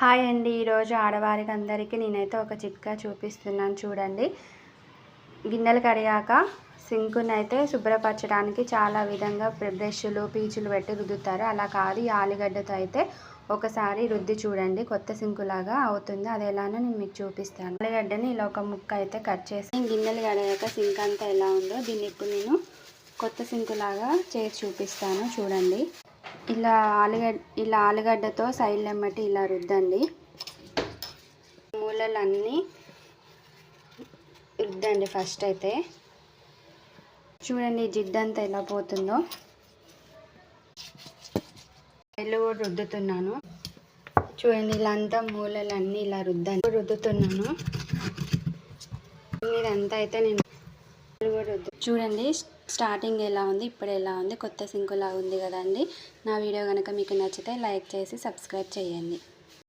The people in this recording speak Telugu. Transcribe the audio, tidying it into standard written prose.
హాయ్ అండి. ఈరోజు ఆడవారికి అందరికీ నేనైతే ఒక చిట్కా చూపిస్తున్నాను చూడండి. గిన్నెలు కడిగాక సింకుని అయితే శుభ్రపరచడానికి చాలా విధంగా బ్రష్లు పీచులు పెట్టి రుద్దుతారు. అలా కాదు, ఈ ఆలుగడ్డతో అయితే ఒకసారి రుద్ది చూడండి, కొత్త సింకులాగా అవుతుంది. అది ఎలానో నేను మీకు చూపిస్తాను. ఆలుగడ్డని ఇలా ఒక ముక్క అయితే కట్ చేసి గిన్నెలు కడిగాక సింక్ అంతా ఎలా ఉందో దీన్ని ఇప్పుడు నేను కొత్త సింకులాగా చేసి చూపిస్తాను చూడండి. ఇలా ఆలుగడ్డతో సైడ్లు ఎమ్మటి ఇలా రుద్దండి, మూలలన్నీ రుద్దండి. ఫస్ట్ అయితే చూడండి జిడ్డంతా ఎలా పోతుందో. ఇల్లు కూడా రుద్దుతున్నాను చూడండి. ఇలా అంతా మూలలన్నీ ఇలా రుద్దుతున్నాను. ఇదంతా అయితే నేను చూడండి స్టార్టింగ్ ఎలా ఉంది, ఇప్పుడు ఎలా ఉంది, కొత్త సింకులా ఉంది కదండి. నా వీడియో కనుక మీకు నచ్చితే లైక్ చేసి సబ్స్క్రైబ్ చేయండి.